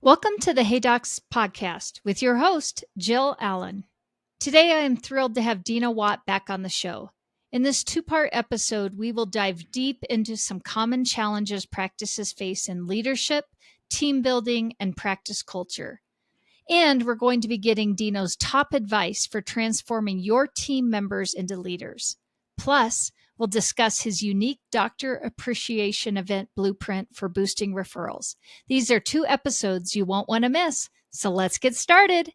Welcome to the Hey Docs podcast with your host, Jill Allen. Today, I am thrilled to have Dino Watt back on the show. In this two-part episode, we will dive deep into some common challenges practices face in leadership, team building, and practice culture. And we're going to be getting Dino's top advice for transforming your team members into leaders. Plus, we'll discuss his unique doctor appreciation event blueprint for boosting referrals. These are two episodes you won't want to miss. So let's get started.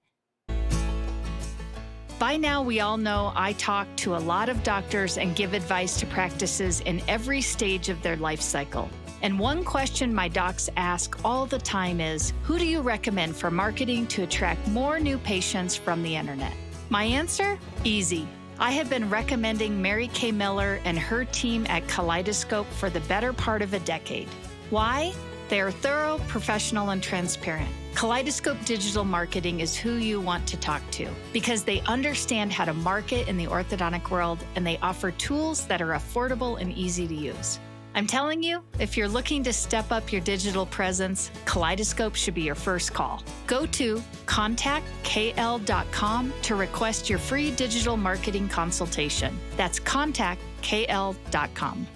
By now, we all know I talk to a lot of doctors and give advice to practices in every stage of their life cycle. And one question my docs ask all the time is, who do you recommend for marketing to attract more new patients from the internet? My answer? Easy. I have been recommending Mary Kay Miller and her team at Kaleidoscope for the better part of a decade. Why? They are thorough, professional, and transparent. Kaleidoscope Digital Marketing is who you want to talk to because they understand how to market in the orthodontic world and they offer tools that are affordable and easy to use. I'm telling you, if you're looking to step up your digital presence, Kaleidoscope should be your first call. Go to contactkl.com to request your free digital marketing consultation. That's contactkl.com.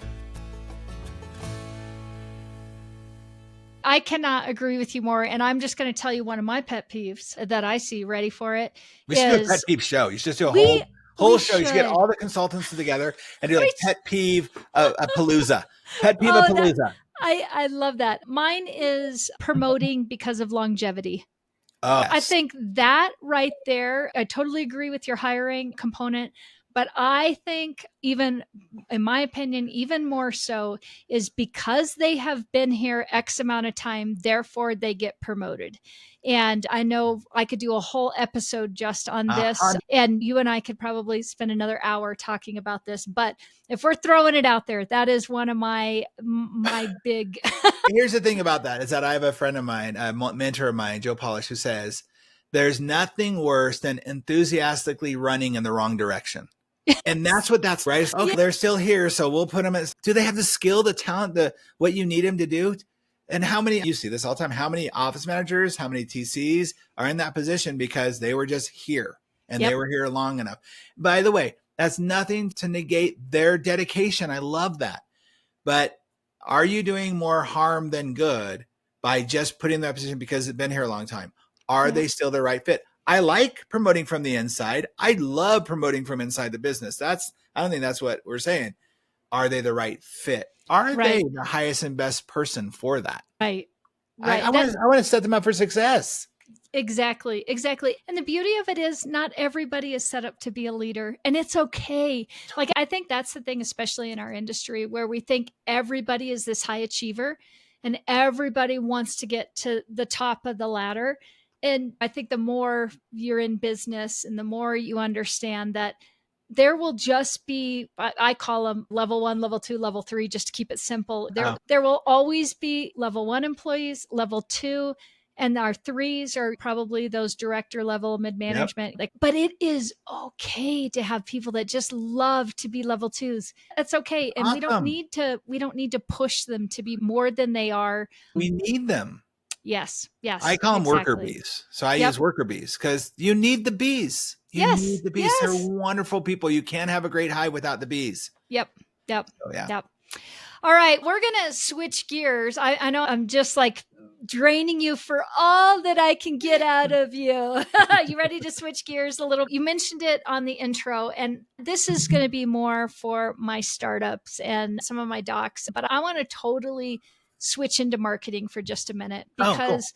I cannot agree with you more. And I'm just going to tell you one of my pet peeves that I see. Ready for it? We should do a pet peeve show. You should just do a whole show. You should get all the consultants together and do like pet peeve a palooza. Pet peeve a palooza. I love that. Mine is promoting because of longevity. Yes. I think that right there, I totally agree with your hiring component. But I think even, in my opinion, even more so is because they have been here X amount of time, therefore they get promoted. And I know I could do a whole episode just on this, and you and I could probably spend another hour talking about this. But if we're throwing it out there, that is one of my big. Here's the thing about that is that I have a friend of mine, a mentor of mine, Joe Polish, who says, there's nothing worse than enthusiastically running in the wrong direction. And that's right. Okay, they're still here. So we'll put them do they have the skill, the talent, what you need them to do? And how many, you see this all the time, how many office managers, how many TCs are in that position because they were just here and they were here long enough. By the way, that's nothing to negate their dedication. I love that. But are you doing more harm than good by just putting them in that position because they've been here a long time? Are they still the right fit? I like promoting from the inside. I love promoting from inside the business. I don't think that's what we're saying. Are they the right fit? Are they the highest and best person for that? Right. I want to set them up for success. Exactly. And the beauty of it is not everybody is set up to be a leader, and it's okay. Like, I think that's the thing, especially in our industry where we think everybody is this high achiever and everybody wants to get to the top of the ladder. And I think the more you're in business and the more you understand that there will just be, I call them level 1, level 2, level 3, just to keep it simple. There will always be level 1 employees, level 2, and our 3s are probably those director level mid-management. But it is okay to have people that just love to be level 2s. That's okay. And we don't need to push them to be more than they are. We need them. Yes. I call them worker bees. So I use worker bees because you need the bees. You need the bees. Yes. They're wonderful people. You can't have a great hive without the bees. Yep. So, Yep. All right. We're going to switch gears. I know I'm just like draining you for all that I can get out of you. You ready to switch gears a little? You mentioned it on the intro, and this is going to be more for my startups and some of my docs, but I want to totally switch into marketing for just a minute because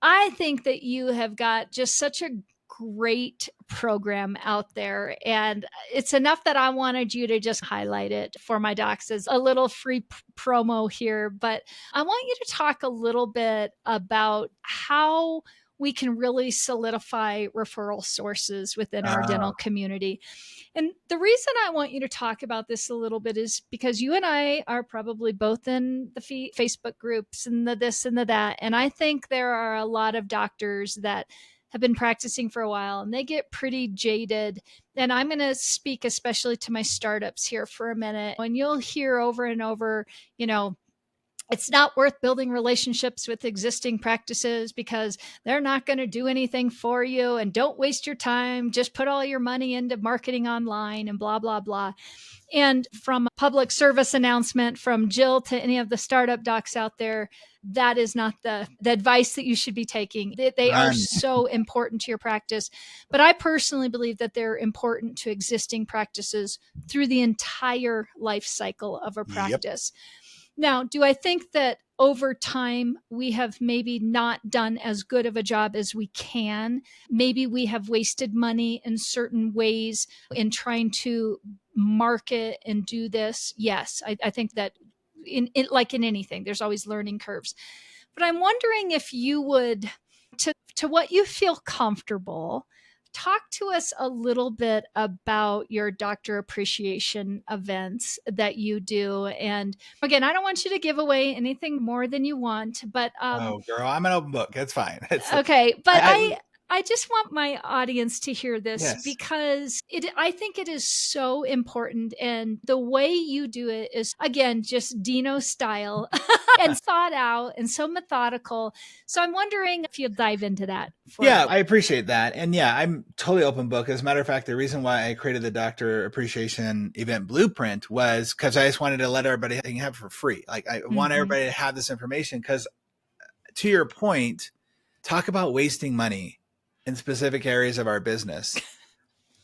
I think that you have got just such a great program out there, and it's enough that I wanted you to just highlight it for my docs as a little free promo here. But I want you to talk a little bit about how we can really solidify referral sources within our dental community. And the reason I want you to talk about this a little bit is because you and I are probably both in the Facebook groups and the this and the that. And I think there are a lot of doctors that have been practicing for a while and they get pretty jaded. And I'm going to speak especially to my startups here for a minute. And you'll hear over and over, It's not worth building relationships with existing practices because they're not going to do anything for you, and don't waste your time. Just put all your money into marketing online and blah, blah, blah. And from a public service announcement from Jill to any of the startup docs out there, that is not the advice that you should be taking. They are Run. so important to your practice. But I personally believe that they're important to existing practices through the entire life cycle of a Yep. practice. Now, do I think that over time we have maybe not done as good of a job as we can? Maybe we have wasted money in certain ways in trying to market and do this. Yes, I think that like in anything, there's always learning curves. But I'm wondering if you would, to what you feel comfortable, talk to us a little bit about your doctor appreciation events that you do. And again, I don't want you to give away anything more than you want, but Oh, girl, I'm an open book. It's fine. It's okay. But I I just want my audience to hear this yes. because I think it is so important. And the way you do it is, again, just Dino style and thought out and so methodical. So I'm wondering if you'll dive into that for Yeah, me. I appreciate that. And yeah, I'm totally open book. As a matter of fact, the reason why I created the Doctor Appreciation Event Blueprint was because I just wanted to let everybody have it for free. Like I want everybody to have this information because, to your point, talk about wasting money in specific areas of our business.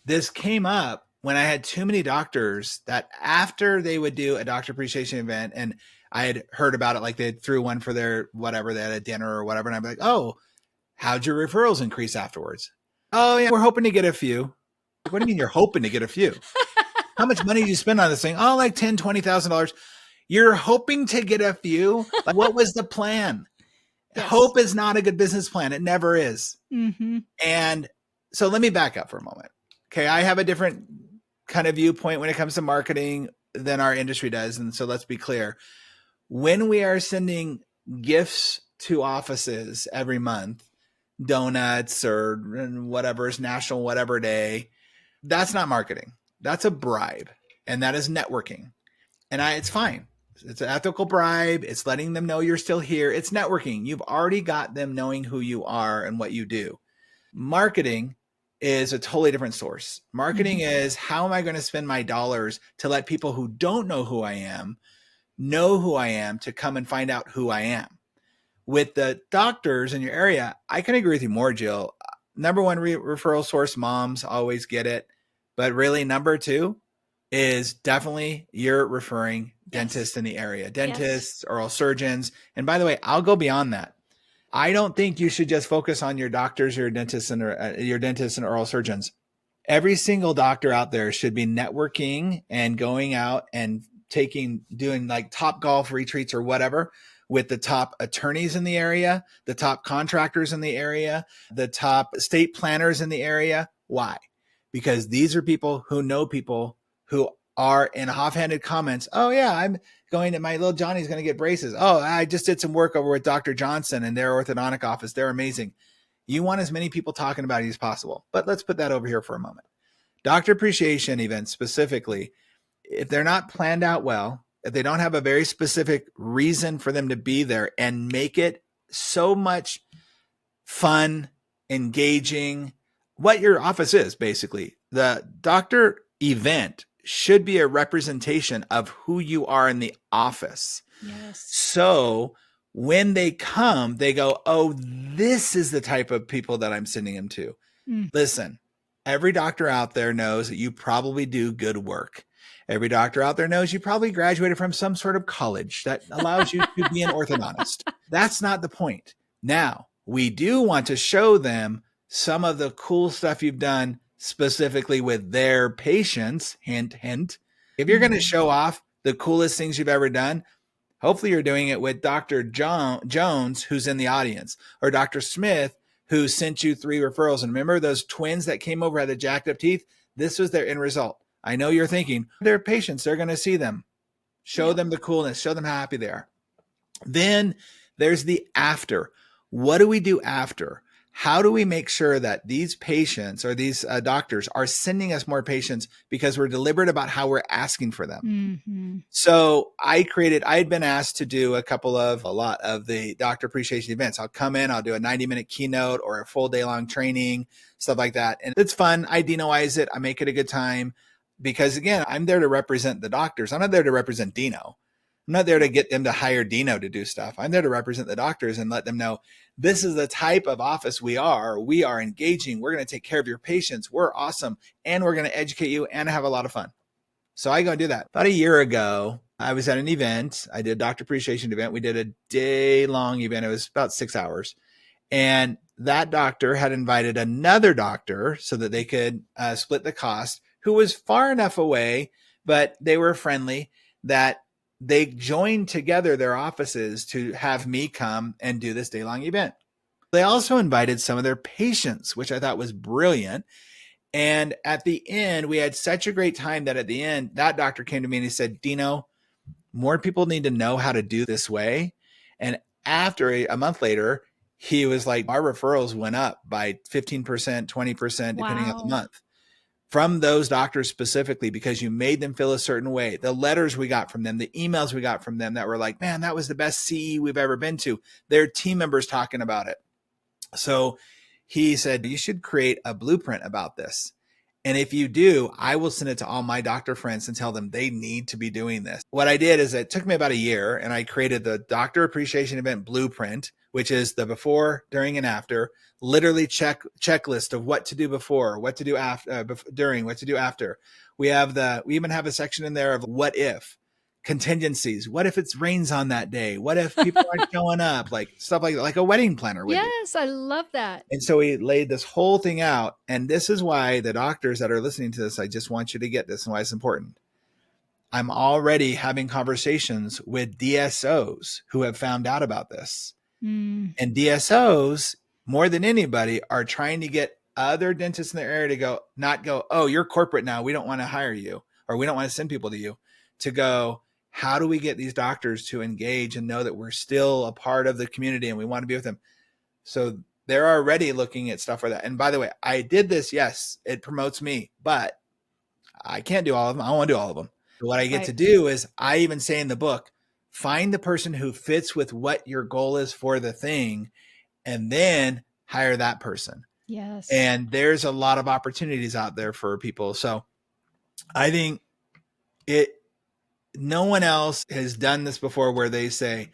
This came up when I had too many doctors that after they would do a doctor appreciation event, and I had heard about it, like they threw one for their whatever, they had a dinner or whatever. And I'd be like, oh, how'd your referrals increase afterwards? Oh, yeah, we're hoping to get a few. Like, what do you mean you're hoping to get a few? How much money do you spend on this thing? Oh, like $10,000, $20,000. You're hoping to get a few? Like, what was the plan? Yes. Hope is not a good business plan. It never is. And so let me back up for a moment. Okay, I have a different kind of viewpoint when it comes to marketing than our industry does. And so let's be clear. When we are sending gifts to offices every month, donuts or whatever is National Whatever Day, that's not marketing. That's a bribe. And that is networking. And it's fine. It's an ethical bribe. It's letting them know you're still here. It's networking. You've already got them knowing who you are and what you do. Marketing is a totally different source. Marketing is, how am I going to spend my dollars to let people who don't know who I am know who I am, to come and find out who I am. With the doctors in your area, I can agree with you more, Jill. Number one, referral source, moms always get it. But really, number two is definitely your referring dentists in the area, dentists, oral surgeons. And by the way, I'll go beyond that. I don't think you should just focus on your doctors, your dentists, and oral surgeons. Every single doctor out there should be networking and going out and doing like top golf retreats or whatever with the top attorneys in the area, the top contractors in the area, the top estate planners in the area. Why? Because these are people who know people who are in offhanded comments. Oh yeah, I'm going to, my little Johnny's going to get braces. Oh, I just did some work over with Dr. Johnson and their orthodontic office. They're amazing. You want as many people talking about it as possible, but let's put that over here for a moment. Doctor appreciation events specifically, if they're not planned out well, if they don't have a very specific reason for them to be there and make it so much fun, engaging, what your office is basically, the doctor event should be a representation of who you are in the office. Yes. So when they come, they go, oh, this is the type of people that I'm sending them to. Listen, every doctor out there knows that you probably do good work. Every doctor out there knows you probably graduated from some sort of college that allows you to be an orthodontist. That's not the point. Now, we do want to show them some of the cool stuff you've done specifically with their patients. Hint, hint. If you're going to show off the coolest things you've ever done, hopefully you're doing it with Dr. Jones, who's in the audience, or Dr. Smith, who sent you 3 referrals. And remember those twins that came over, had the jacked up teeth? This was their end result. I know you're thinking, they're patients. They're going to see them. Show them the coolness. Show them how happy they are. Then there's the after. What do we do after? how do we make sure that these patients or these doctors are sending us more patients because we're deliberate about how we're asking for them? Mm-hmm. So I had been asked to do a lot of the doctor appreciation events. I'll come in, I'll do a 90-minute keynote or a full day long training, stuff like that. And it's fun. I Dinoize it. I make it a good time because again, I'm there to represent the doctors. I'm not there to represent Dino. I'm not there to get them to hire Dino to do stuff. I'm there to represent the doctors and let them know this is the type of office we are. We are engaging. We're going to take care of your patients. We're awesome. And we're going to educate you and have a lot of fun. So I go and do that. About a year ago, I was at an event. I did a doctor appreciation event. We did a day-long event. It was about 6 hours. And that doctor had invited another doctor so that they could split the cost, who was far enough away, but they were friendly, that they joined together their offices to have me come and do this day-long event. They also invited some of their patients, which I thought was brilliant. And at the end, we had such a great time that at the end, that doctor came to me and he said, Dino, more people need to know how to do this way. And after a month later, he was like, our referrals went up by 15%, 20%, depending on the month from those doctors specifically, because you made them feel a certain way. The letters we got from them, the emails we got from them that were like, man, that was the best CE we've ever been to. Their team members talking about it. So he said, you should create a blueprint about this. And if you do, I will send it to all my doctor friends and tell them they need to be doing this. What I did is it took me about a year and I created the doctor appreciation event blueprint, which is the before, during, and after, literally checklist of what to do before, what to do after, during, what to do after. We even have a section in there of what if, contingencies. What if it rains on that day? What if people aren't showing up? Like stuff like a wedding planner would do. Yes, I love that. And so we laid this whole thing out. And this is why the doctors that are listening to this, I just want you to get this and why it's important. I'm already having conversations with DSOs who have found out about this. And DSOs, more than anybody, are trying to get other dentists in their area to not go, oh, you're corporate now, we don't want to hire you, or we don't want to send people to you, to go, how do we get these doctors to engage and know that we're still a part of the community and we want to be with them? So they're already looking at stuff like that. And by the way, I did this. Yes, it promotes me, but I can't do all of them. I don't want to do all of them. What I get to do is, I even say in the book, find the person who fits with what your goal is for the thing, and then hire that person. Yes. And there's a lot of opportunities out there for people. So I think no one else has done this before where they say,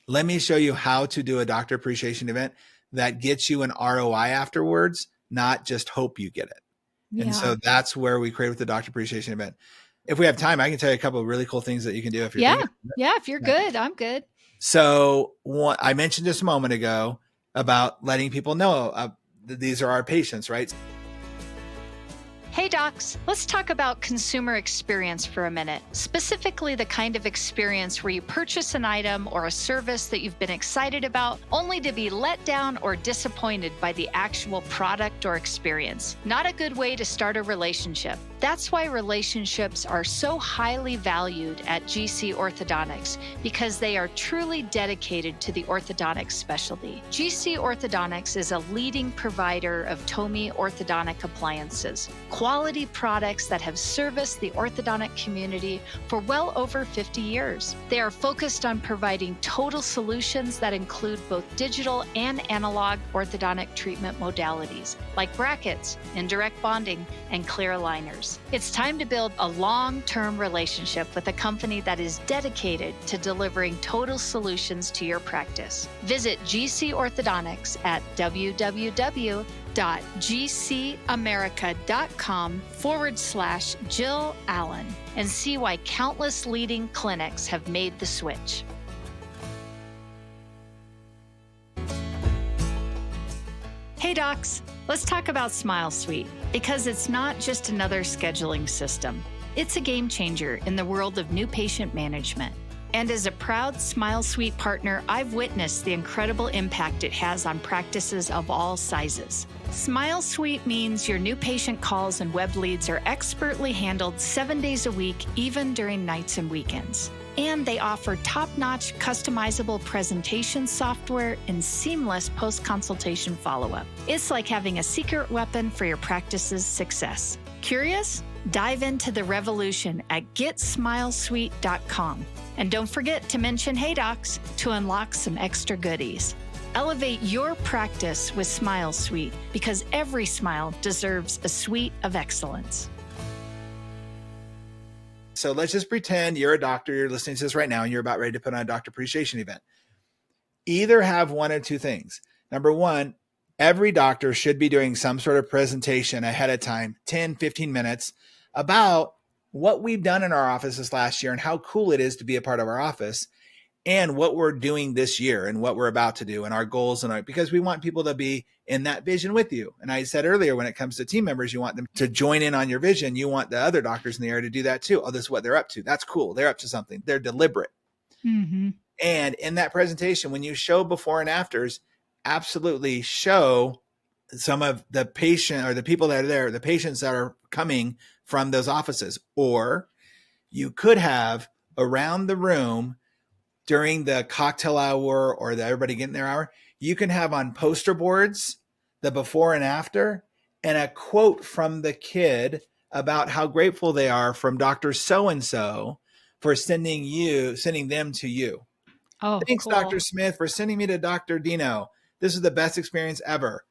let me show you how to do a doctor appreciation event that gets you an ROI afterwards, not just hope you get it. Yeah. And so that's where we create with the doctor appreciation event. If we have time, I can tell you a couple of really cool things that you can do. If you're if you're good, I'm good. So I mentioned just a moment ago about letting people know these are our patients, right? Hey docs, let's talk about consumer experience for a minute, specifically the kind of experience where you purchase an item or a service that you've been excited about only to be let down or disappointed by the actual product or experience. Not a good way to start a relationship. That's why relationships are so highly valued at GC Orthodontics, because they are truly dedicated to the orthodontic specialty. GC Orthodontics is a leading provider of TOMI orthodontic appliances, quality products that have serviced the orthodontic community for well over 50 years. They are focused on providing total solutions that include both digital and analog orthodontic treatment modalities, like brackets, indirect bonding, and clear aligners. It's time to build a long-term relationship with a company that is dedicated to delivering total solutions to your practice. Visit GC Orthodontics at www.gcamerica.com/Jill Allen and see why countless leading clinics have made the switch. Hey docs, let's talk about SmileSuite, because it's not just another scheduling system. It's a game changer in the world of new patient management. And as a proud SmileSuite partner, I've witnessed the incredible impact it has on practices of all sizes. SmileSuite means your new patient calls and web leads are expertly handled 7 days a week, even during nights and weekends. And they offer top-notch customizable presentation software and seamless post-consultation follow-up. It's like having a secret weapon for your practice's success. Curious? Dive into the revolution at GetSmileSuite.com. And don't forget to mention Hey Docs to unlock some extra goodies. Elevate your practice with Smile Suite, because every smile deserves a suite of excellence. So let's just pretend you're a doctor, you're listening to this right now, and you're about ready to put on a doctor appreciation event. Either have one of two things. Number one, every doctor should be doing some sort of presentation ahead of time, 10, 15 minutes, about what we've done in our office this last year and how cool it is to be a part of our office, and what we're doing this year and what we're about to do and our goals, because we want people to be in that vision with you. And I said earlier, when it comes to team members, you want them to join in on your vision. You want the other doctors in the area to do that too. Oh, this is what they're up to. That's cool. They're up to something. They're deliberate. Mm-hmm. And in that presentation, when you show before and afters, absolutely show some of the patient or the people that are there, the patients that are coming from those offices. Or you could have around the room during the cocktail hour or the everybody getting their hour, you can have on poster boards the before and after and a quote from the kid about how grateful they are from Dr. So-and-so for sending them to you. Oh, thanks, cool. Dr. Smith, for sending me to Dr. Dino. This is the best experience ever.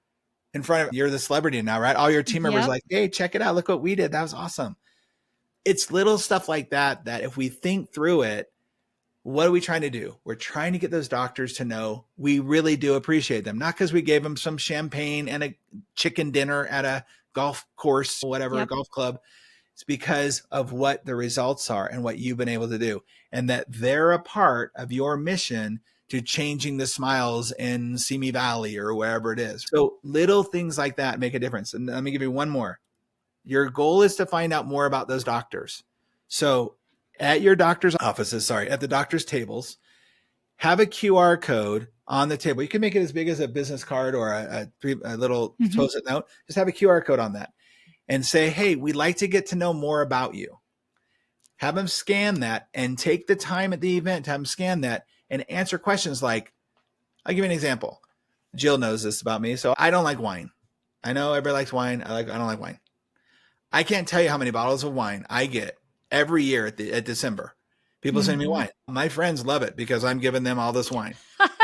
In front of you're the celebrity now, right? All your team members like, hey, check it out. Look what we did. That was awesome. It's little stuff like that if we think through it, what are we trying to do? We're trying to get those doctors to know we really do appreciate them. Not because we gave them some champagne and a chicken dinner at a golf course, whatever, a golf club. It's because of what the results are and what you've been able to do. And that they're a part of your mission to changing the smiles in Simi Valley or wherever it is. So little things like that make a difference. And let me give you one more. Your goal is to find out more about those doctors. So at your doctor's offices, at the doctor's tables, have a QR code on the table. You can make it as big as a business card or a little post-it note. Just have a QR code on that and say, hey, we'd like to get to know more about you. Have them scan that and take the time at the event to have them scan that and answer questions like, I'll give you an example. Jill knows this about me. So I don't like wine. I know everybody likes wine. I don't like wine. I can't tell you how many bottles of wine I get every year at December. People send me wine. My friends love it because I'm giving them all this wine.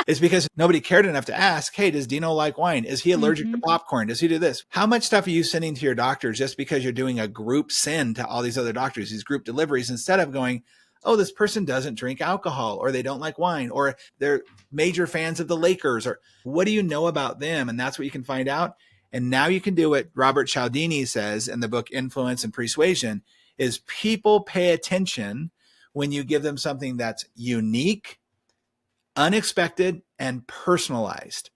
It's because nobody cared enough to ask, hey, does Dino like wine? Is he allergic to popcorn? Does he do this? How much stuff are you sending to your doctors just because you're doing a group send to all these other doctors, these group deliveries, instead of going, oh, this person doesn't drink alcohol, or they don't like wine, or they're major fans of the Lakers, or what do you know about them? And that's what you can find out. And now you can do what Robert Cialdini says in the book Influence and Persuasion, is people pay attention when you give them something that's unique, unexpected, and personalized.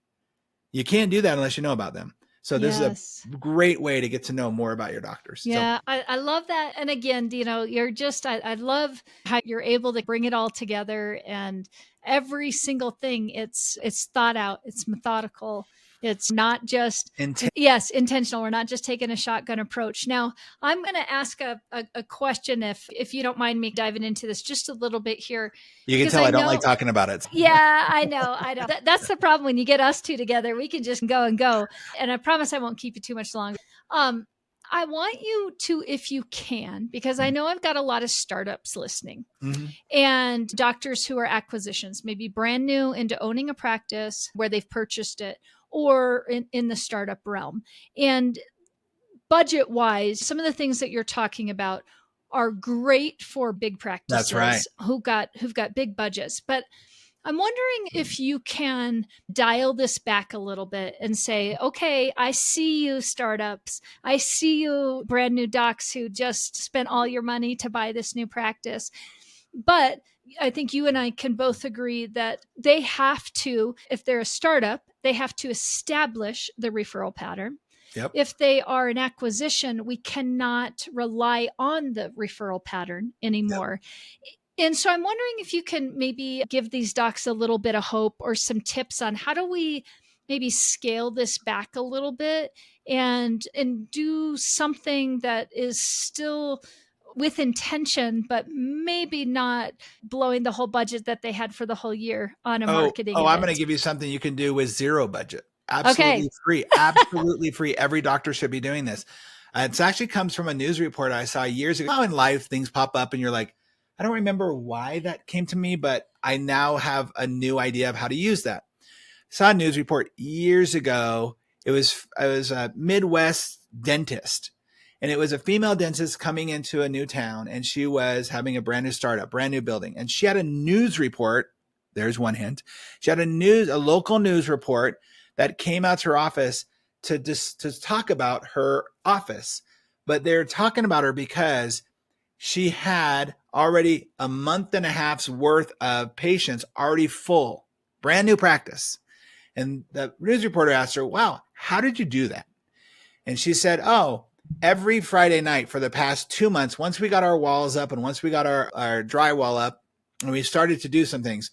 You can't do that unless you know about them. So this is a great way to get to know more about your doctors. Yeah, so. I love that. And again, Dino, you're just, I love how you're able to bring it all together, and every single thing, it's thought out, it's methodical. It's not just, intentional. We're not just taking a shotgun approach. Now, I'm going to ask a question, if you don't mind me diving into this just a little bit here. You can tell I don't like talking about it. Yeah, I know. That's the problem. When you get us two together, we can just go and go. And I promise I won't keep you too much longer. I want you to, if you can, because I know I've got a lot of startups listening and doctors who are acquisitions, maybe brand new into owning a practice where they've purchased it, or in the startup realm. And budget wise, some of the things that you're talking about are great for big practices. That's right. who've got big budgets. But I'm wondering if you can dial this back a little bit and say, okay, I see you startups. I see you brand new docs who just spent all your money to buy this new practice. But I think you and I can both agree that they have to, if they're a startup, they have to establish the referral pattern. Yep. If they are an acquisition, we cannot rely on the referral pattern anymore. Yep. And so I'm wondering if you can maybe give these docs a little bit of hope or some tips on how do we maybe scale this back a little bit and do something that is still with intention, but maybe not blowing the whole budget that they had for the whole year on a marketing I'm going to event. give you something you can do with zero budget. Okay. Absolutely free. Absolutely free. Every doctor should be doing this. It actually comes from a news report I saw years ago. How in life things pop up and you're like, I don't remember why that came to me, but I now have a new idea of how to use that. I saw a news report years ago. It was a Midwest dentist, and it was a female dentist coming into a new town, and she was having a brand new startup, brand new building. And she had a news report. There's one hint. She had a local news report that came out to her office to talk about her office. But they're talking about her because she had already a month and a half's worth of patients already full, brand new practice. And the news reporter asked her, wow, how did you do that? And she said, every Friday night for the past 2 months, once we got our walls up and once we got our drywall up and we started to do some things,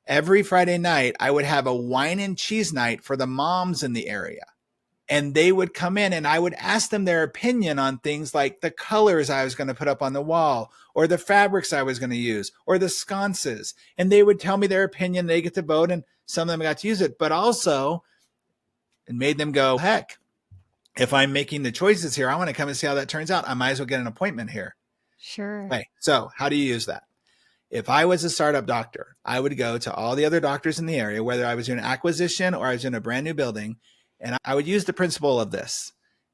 every Friday night, I would have a wine and cheese night for the moms in the area. And they would come in and I would ask them their opinion on things like the colors I was going to put up on the wall or the fabrics I was going to use or the sconces. And they would tell me their opinion. They get to vote and some of them got to use it, but also it made them go, heck, if I'm making the choices here, I want to come and see how that turns out. I might as well get an appointment here. Sure. Okay. So how do you use that? If I was a startup doctor, I would go to all the other doctors in the area, whether I was doing acquisition or I was in a brand new building, and I would use the principle of this.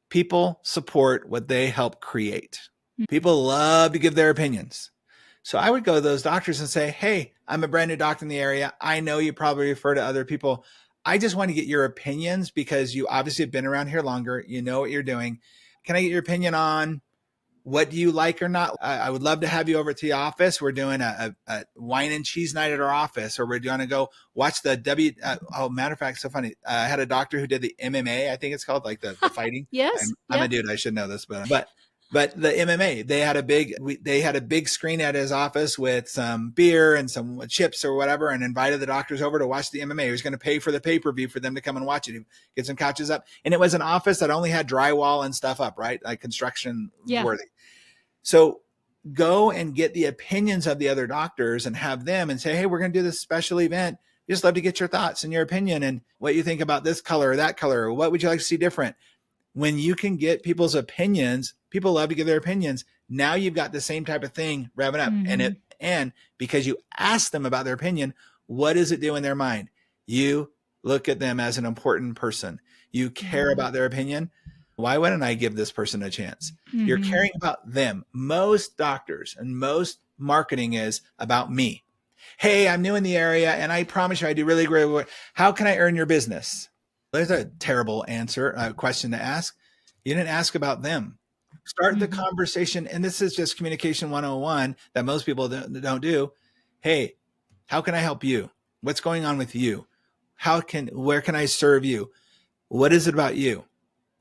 People support what they help create. People love to give their opinions. So I would go to those doctors and say, hey, I'm a brand new doctor in the area. I know you probably refer to other people. I just want to get your opinions because you obviously have been around here longer. You know what you're doing. Can I get your opinion on what do you like or not? I would love to have you over to the office. We're doing a wine and cheese night at our office, or we're going to go watch the matter of fact, so funny. I had a doctor who did the MMA. I think it's called, like the fighting. Yes. I'm a dude. I should know this, but the MMA, they had a big screen at his office with some beer and some chips or whatever, and invited the doctors over to watch the MMA. He was going to pay for the pay-per-view for them to come and watch it. Get some couches up. And it was an office that only had drywall and stuff up, right? Like construction worthy. So go and get the opinions of the other doctors and have them and say, hey, we're going to do this special event. We just love to get your thoughts and your opinion and what you think about this color or that color, or what would you like to see different? When you can get people's opinions, people love to give their opinions. Now you've got the same type of thing revving up. Mm-hmm. And because you ask them about their opinion, what does it do in their mind? You look at them as an important person. You care about their opinion. Why wouldn't I give this person a chance? Mm-hmm. You're caring about them. Most doctors and most marketing is about me. Hey, I'm new in the area and I promise you I do really great work. How can I earn your business? There's a terrible question to ask. You didn't ask about them. Start the conversation. And this is just communication 101 that most people don't do. Hey, how can I help you? What's going on with you? Where can I serve you? What is it about you?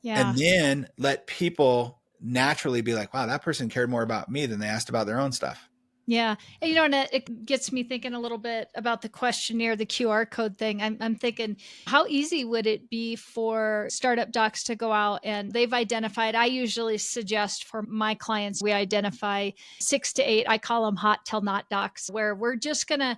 Yeah. And then let people naturally be like, wow, that person cared more about me than they asked about their own stuff. Yeah. And, and it gets me thinking a little bit about the questionnaire, the QR code thing. I'm thinking, how easy would it be for startup docs to go out and they've identified, I usually suggest for my clients, we identify 6 to 8, I call them hot till not docs, where we're going to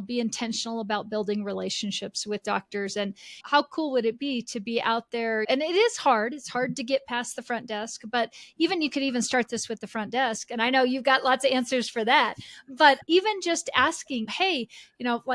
be intentional about building relationships with doctors. And how cool would it be to be out there? And it is hard. It's hard to get past the front desk, but you could even start this with the front desk. And I know you've got lots of answers for that, but even just asking, hey,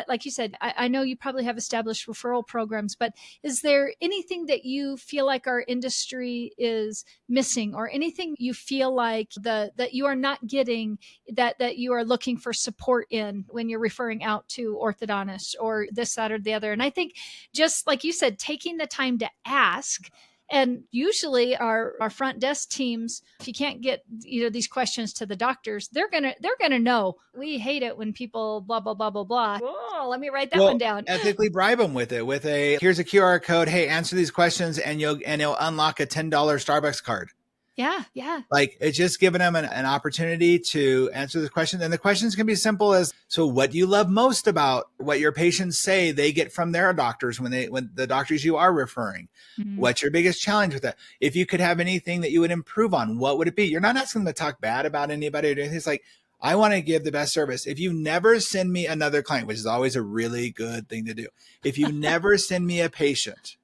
like you said, I know you probably have established referral programs, but is there anything that you feel like our industry is missing, or anything you feel like that you are not getting, that you are looking for support in when you're referring out to orthodontists or this, that, or the other? And I think, just like you said, taking the time to ask. And usually our front desk teams, if you can't get these questions to the doctors, they're gonna know. We hate it when people blah blah blah blah blah. Oh, let me write that one down. Ethically bribe them with it. Here's a QR code. Hey, answer these questions, and you'll unlock a $10 Starbucks card. Yeah. Yeah. Like, it's just giving them an opportunity to answer the question. And the questions can be simple as, so what do you love most about what your patients say they get from their doctors when the doctors you are referring? Mm-hmm. What's your biggest challenge with that? If you could have anything that you would improve on, what would it be? You're not asking them to talk bad about anybody or anything. It's like, I want to give the best service. If you never send me another client, which is always a really good thing to do. If you never send me a patient,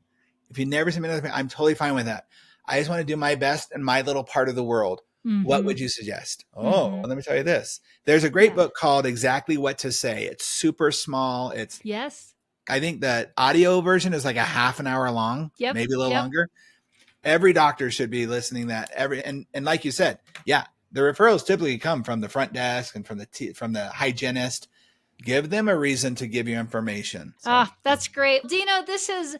I'm totally fine with that. I just want to do my best in my little part of the world. Mm-hmm. What would you suggest? Oh, let me tell you this. There's a great book called Exactly What to Say. It's super small. I think the audio version is like a half an hour long, maybe a little longer. Every doctor should be listening to that. And like you said, the referrals typically come from the front desk and from the hygienist. Give them a reason to give you information. So. That's great. Dino, this has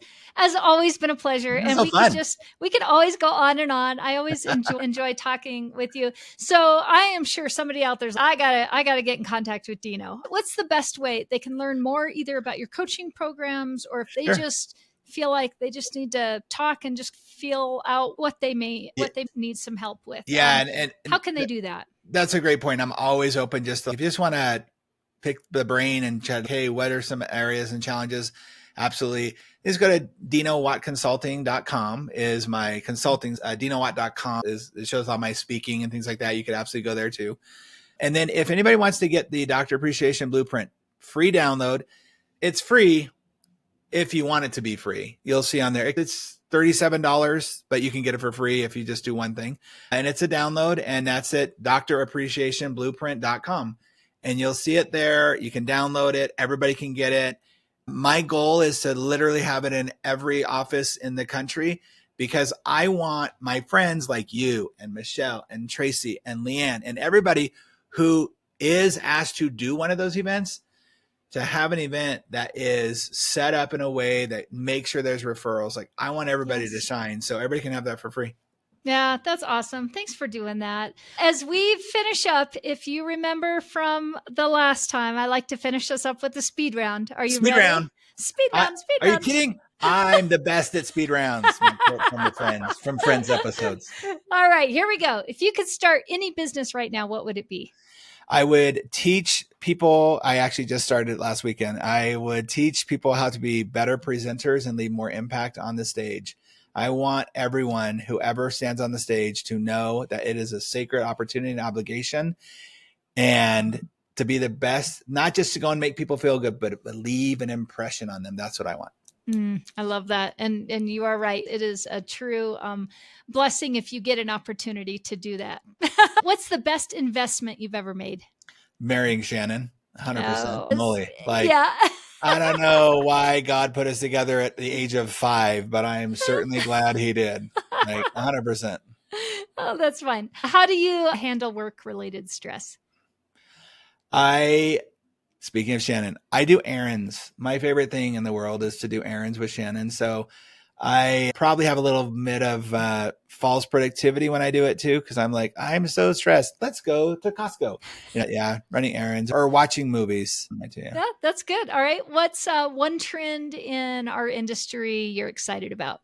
always been a pleasure. It's and so fun. We could always go on and on. I always enjoy talking with you. So I am sure somebody out there's, I gotta get in contact with Dino. What's the best way they can learn more either about your coaching programs, or if they just feel like they just need to talk and just feel out what they need some help with? And how can they do that? That's a great point. I'm always open. If you just want to pick the brain and chat, hey, what are some areas and challenges? Absolutely. Just go to dinowattconsulting.com is my consulting. Dinowatt.com it shows all my speaking and things like that. You could absolutely go there too. And then if anybody wants to get the Doctor Appreciation Blueprint free download, it's free if you want it to be free. You'll see on there, it's $37, but you can get it for free if you just do one thing. And it's a download, and that's it, drappreciationblueprint.com. And you'll see it there. You can download it. Everybody can get it. My goal is to literally have it in every office in the country, because I want my friends like you and Michelle and Tracy and Leanne and everybody who is asked to do one of those events to have an event that is set up in a way that makes sure there's referrals. Like, I want everybody to shine, so everybody can have that for free. Yeah, that's awesome. Thanks for doing that. As we finish up, if you remember from the last time, I like to finish us up with the speed round. Are you ready? Speed round. Are you kidding? I'm the best at speed rounds from Friends episodes. All right, here we go. If you could start any business right now, what would it be? I would teach people. I actually just started last weekend. I would teach people how to be better presenters and leave more impact on the stage. I want everyone who ever stands on the stage to know that it is a sacred opportunity and obligation, and to be the best, not just to go and make people feel good, but leave an impression on them. That's what I want. I love that. And you are right. It is a true blessing if you get an opportunity to do that. What's the best investment you've ever made? Marrying Shannon, 100%. Molly. I don't know why God put us together at the age of 5, but I'm certainly glad he did. Like 100%. Oh, that's fine. How do you handle work-related stress? Speaking of Shannon, I do errands. My favorite thing in the world is to do errands with Shannon. So I probably have a little bit of false productivity when I do it too, because I'm like, I'm so stressed. Let's go to Costco. Running errands or watching movies. Yeah, that's good. All right. What's one trend in our industry you're excited about?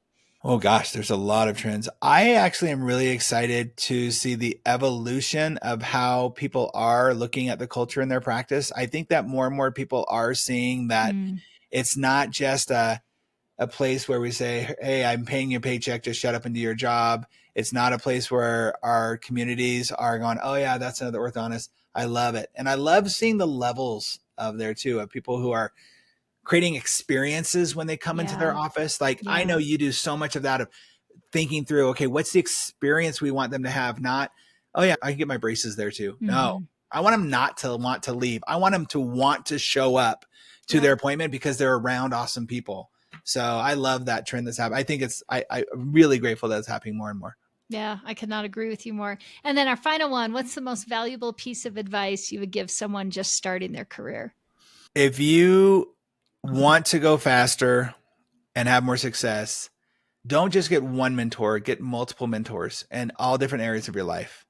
Oh gosh, there's a lot of trends. I actually am really excited to see the evolution of how people are looking at the culture in their practice. I think that more and more people are seeing that it's not just a place where we say, hey, I'm paying you a paycheck, just shut up and do your job. It's not a place where our communities are going, oh yeah, that's another orthodontist. I love it. And I love seeing the levels of there too, of people who are creating experiences when they come into their office. Like, I know you do so much of that, of thinking through, okay, what's the experience we want them to have? Not, oh yeah, I can get my braces there too. No, I want them not to want to leave. I want them to want to show up to their appointment because they're around awesome people. So I love that trend that's happening. I think I'm really grateful that it's happening more and more. Yeah, I could not agree with you more. And then our final one, what's the most valuable piece of advice you would give someone just starting their career? If you want to go faster and have more success, don't just get one mentor, get multiple mentors in all different areas of your life.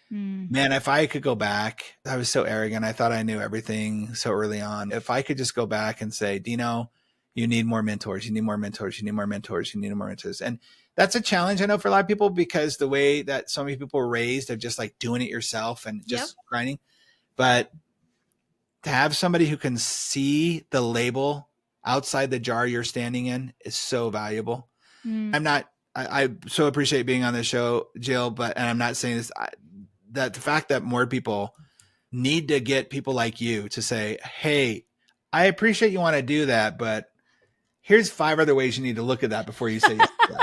Man, if I could go back, I was so arrogant. I thought I knew everything so early on. If I could just go back and say, Dino, You need more mentors. You need more mentors. You need more mentors. You need more mentors. And that's a challenge, I know, for a lot of people, because the way that so many people are raised of just like doing it yourself and just grinding. But to have somebody who can see the label outside the jar you're standing in is so valuable. I so appreciate being on this show, Jill, and I'm not saying this, that the fact that more people need to get people like you to say, hey, I appreciate you want to do that, but here's 5 other ways you need to look at that before you say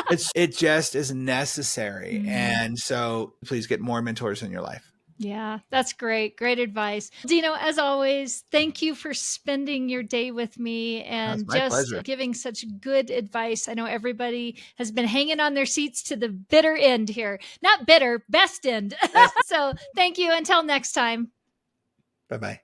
yes. It just is necessary. And so please get more mentors in your life. Yeah, that's great. Great advice. Dino, as always, thank you for spending your day with me and just giving such good advice. I know everybody has been hanging on their seats to the bitter end here. Not bitter, best end. So thank you. Until next time. Bye-bye.